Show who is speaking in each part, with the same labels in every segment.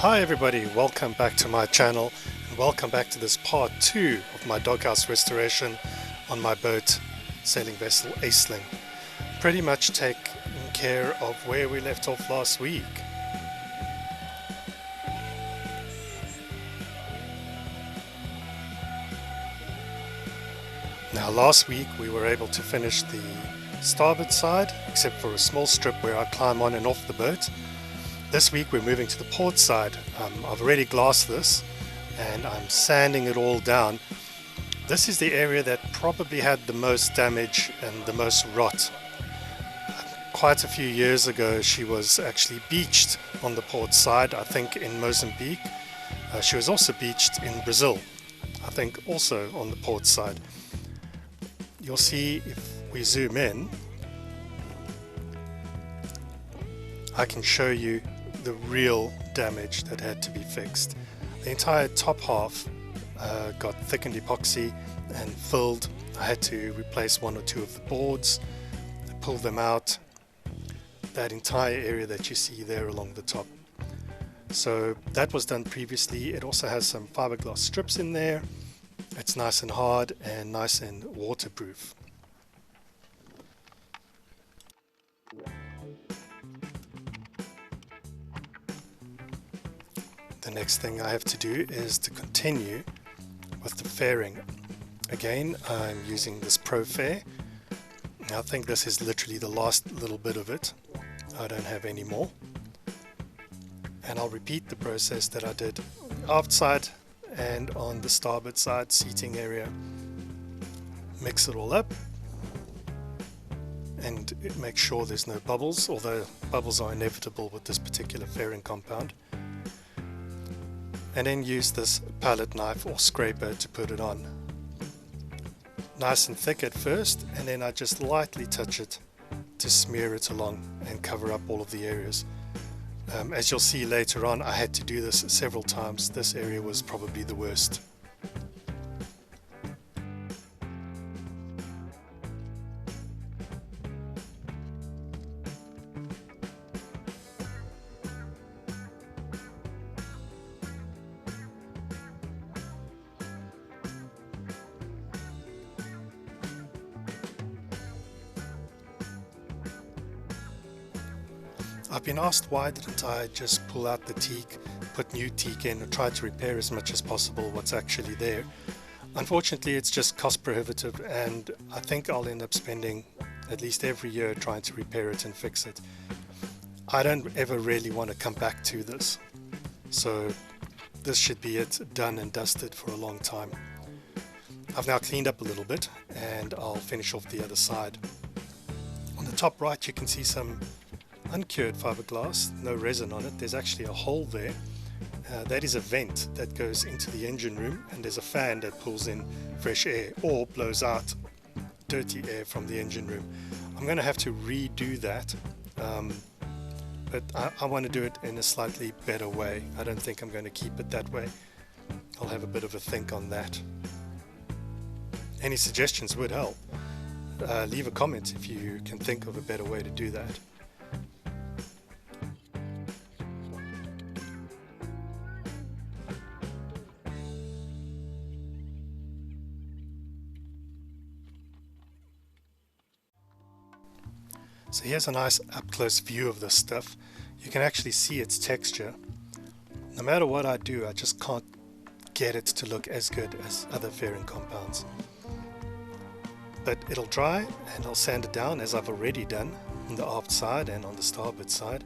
Speaker 1: Hi everybody, welcome back to my channel and welcome back to this part 2 of my doghouse restoration on my boat sailing vessel Aisling. Pretty much taking care of where we left off last week. Now last week we were able to finish the starboard side except for a small strip where I climb on and off the boat. This week we're moving to the port side. I've already glassed this and I'm sanding it all down. This is the area that probably had the most damage and the most rot. Quite a few years ago she was actually beached on the port side, I think in Mozambique. She was also beached in Brazil, I think also on the port side. You'll see if we zoom in, I can show you the real damage that had to be fixed. The entire top half got thickened epoxy and filled. I had to replace one or two of the boards, pull them out. That entire area that you see there along the top. So that was done previously. It also has some fiberglass strips in there. It's nice and hard and nice and waterproof. The next thing I have to do is to continue with the fairing. Again, I'm using this Pro Fair. I think this is literally the last little bit of it. I don't have any more. And I'll repeat the process that I did aft side and on the starboard side seating area. Mix it all up and make sure there's no bubbles, although bubbles are inevitable with this particular fairing compound. And then use this palette knife or scraper to put it on. Nice and thick at first, and then I just lightly touch it to smear it along and cover up all of the areas. As you'll see later on, I had to do this several times. This area was probably the worst. I've been asked why didn't I just pull out the teak, put new teak in, and try to repair as much as possible what's actually there. Unfortunately, it's just cost prohibitive, and I think I'll end up spending at least every year trying to repair it and fix it. I don't ever really want to come back to this, so this should be it, done and dusted for a long time. I've now cleaned up a little bit and I'll finish off the other side. On the top right you can see some uncured fiberglass, no resin on it. There's actually a hole there. That is a vent that goes into the engine room, and there's a fan that pulls in fresh air or blows out dirty air from the engine room. I'm going to have to redo that, but I want to do it in a slightly better way. I don't think I'm going to keep it that way. I'll have a bit of a think on that. Any suggestions would help. Leave a comment if you can think of a better way to do that. So here's a nice up-close view of this stuff. You can actually see its texture. No matter what I do, I just can't get it to look as good as other fairing compounds. But it'll dry and I'll sand it down as I've already done on the aft side and on the starboard side.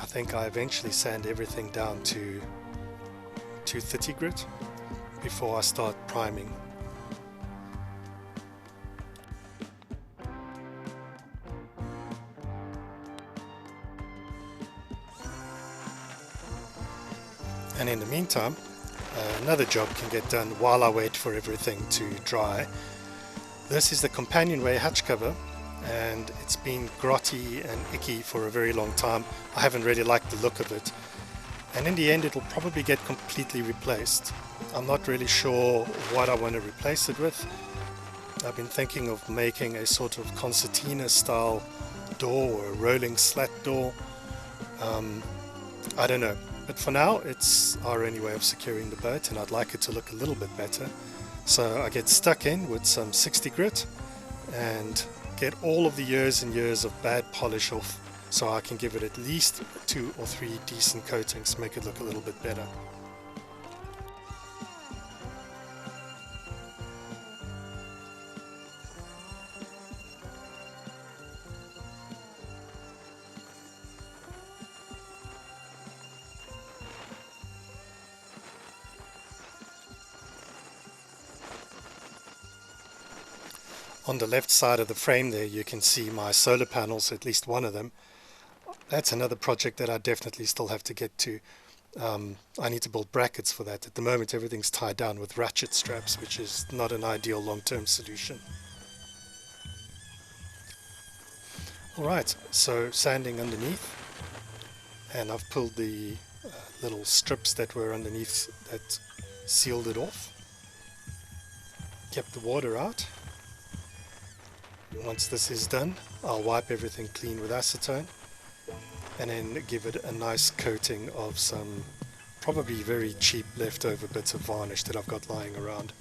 Speaker 1: I think I eventually sand everything down to 230 grit before I start priming. And in the meantime, another job can get done while I wait for everything to dry. This is the companionway hatch cover, and it's been grotty and icky for a very long time. I haven't really liked the look of it, and in the end it'll probably get completely replaced. I'm not really sure what I want to replace it with. I've been thinking of making a sort of concertina style door or a rolling slat door. I don't know. But for now, it's our only way of securing the boat, and I'd like it to look a little bit better. So I get stuck in with some 60 grit and get all of the years and years of bad polish off, so I can give it at least 2 or 3 decent coatings, make it look a little bit better. On the left side of the frame there, you can see my solar panels, at least one of them. That's another project that I definitely still have to get to. I need to build brackets for that. At the moment, everything's tied down with ratchet straps, which is not an ideal long-term solution. Alright, so sanding underneath, and I've pulled the little strips that were underneath that sealed it off. Kept the water out. Once this is done, I'll wipe everything clean with acetone and then give it a nice coating of some probably very cheap leftover bits of varnish that I've got lying around.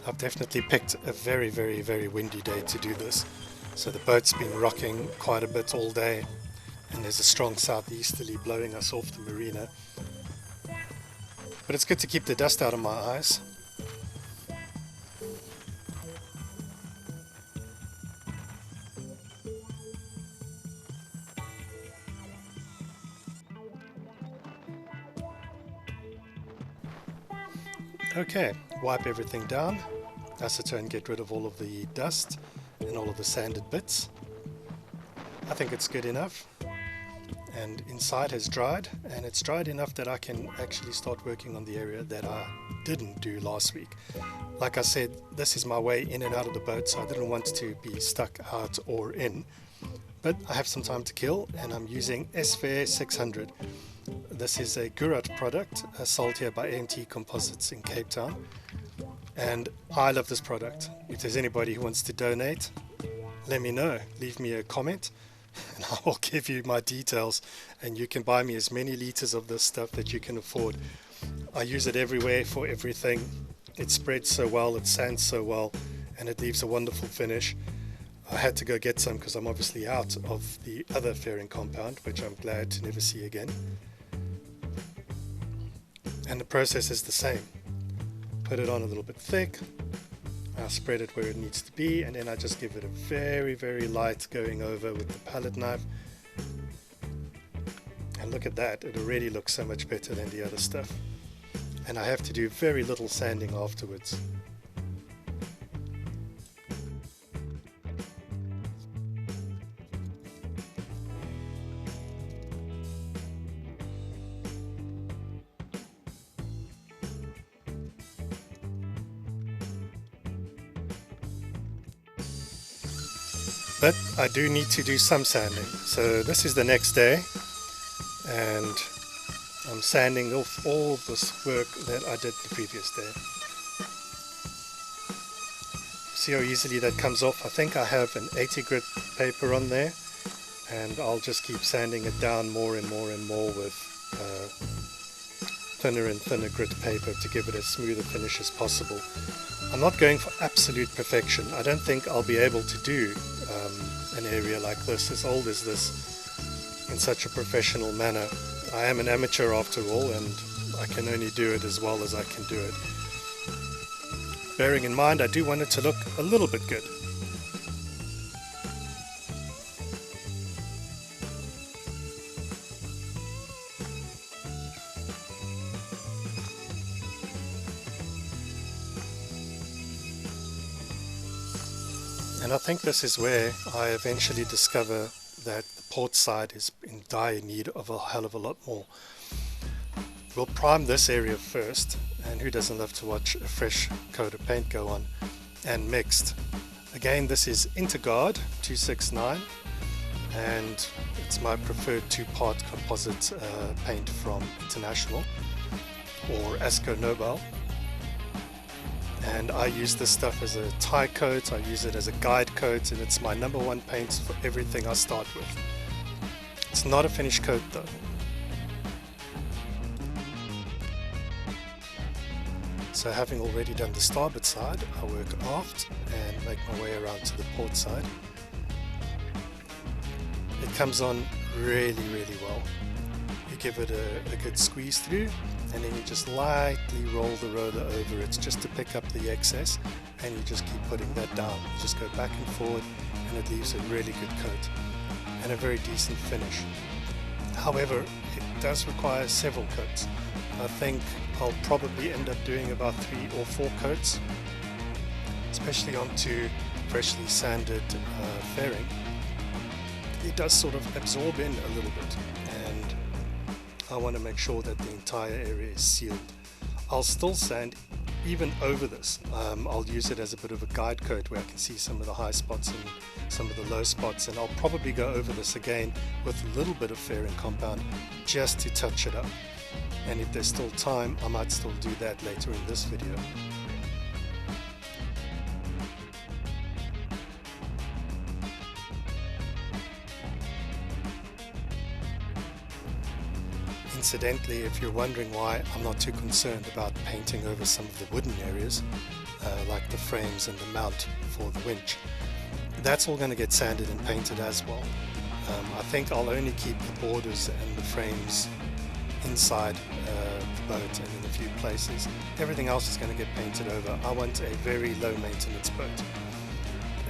Speaker 1: I've definitely picked a very, very, very windy day to do this. So the boat's been rocking quite a bit all day, and there's a strong southeasterly blowing us off the marina. But it's good to keep the dust out of my eyes. Okay, wipe everything down, acetone, get rid of all of the dust and all of the sanded bits. I think it's good enough, and inside has dried, and it's dried enough that I can actually start working on the area that I didn't do last week. Like I said, this is my way in and out of the boat, so I didn't want to be stuck out or in, but I have some time to kill, and I'm using S-Fair 600. This is a Gurat product, sold here by AMT Composites in Cape Town, and I love this product. If there's anybody who wants to donate, let me know. Leave me a comment and I will give you my details, and you can buy me as many liters of this stuff that you can afford. I use it everywhere for everything. It spreads so well, it sands so well, and it leaves a wonderful finish. I had to go get some because I'm obviously out of the other fairing compound, which I'm glad to never see again. And the process is the same. Put it on a little bit thick, I spread it where it needs to be, and then I just give it a very, very light going over with the palette knife. And look at that, it already looks so much better than the other stuff. And I have to do very little sanding afterwards. But I do need to do some sanding. So this is the next day, and I'm sanding off all this work that I did the previous day. See how easily that comes off? I think I have an 80 grit paper on there, and I'll just keep sanding it down more and more and more with thinner and thinner grit paper to give it as smooth a finish as possible. I'm not going for absolute perfection. I don't think I'll be able to do an area like this, as old as this, in such a professional manner. I am an amateur after all, and I can only do it as well as I can do it. Bearing in mind, I do want it to look a little bit good. And I think this is where I eventually discover that the port side is in dire need of a hell of a lot more. We'll prime this area first, and who doesn't love to watch a fresh coat of paint go on, and mixed. Again, this is Interguard 269, and it's my preferred two-part composite paint from International or Asco Nobel. And I use this stuff as a tie coat, I use it as a guide coat, and it's my number one paint for everything I start with. It's not a finished coat though. So having already done the starboard side, I work aft and make my way around to the port side. It comes on really well. You give it a good squeeze through, and then you just lightly roll the roller over it just to pick up the excess, and you just keep putting that down. You just go back and forward, and it leaves a really good coat and a very decent finish. However, it does require several coats. I think I'll probably end up doing about 3 or 4 coats, especially onto freshly sanded fairing. It does sort of absorb in a little bit, and I want to make sure that the entire area is sealed. I'll still sand even over this. I'll use it as a bit of a guide coat where I can see some of the high spots and some of the low spots, and I'll probably go over this again with a little bit of fairing compound just to touch it up. And if there's still time, I might still do that later in this video. Incidentally, if you're wondering why I'm not too concerned about painting over some of the wooden areas, like the frames and the mount for the winch, that's all going to get sanded and painted as well. I think I'll only keep the borders and the frames inside the boat and in a few places. Everything else is going to get painted over. I want a very low maintenance boat,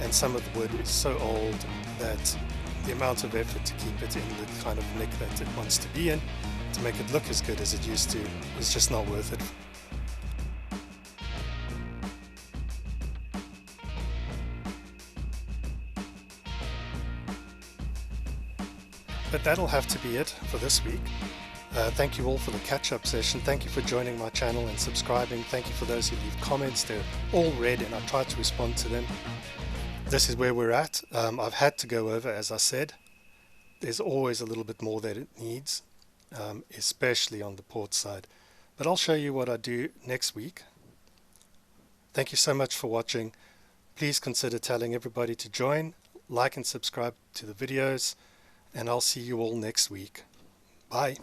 Speaker 1: and some of the wood is so old that the amount of effort to keep it in the kind of nick that it wants to be in, to make it look as good as it used to, is just not worth it. But that'll have to be it for this week. Thank you all for the catch-up session. Thank you for joining my channel and subscribing. Thank you for those who leave comments. They're all read and I try to respond to them. This is where we're at. I've had to go over, as I said. There's always a little bit more that it needs, especially on the port side. But I'll show you what I do next week. Thank you so much for watching. Please consider telling everybody to join, like and subscribe to the videos, and I'll see you all next week. Bye.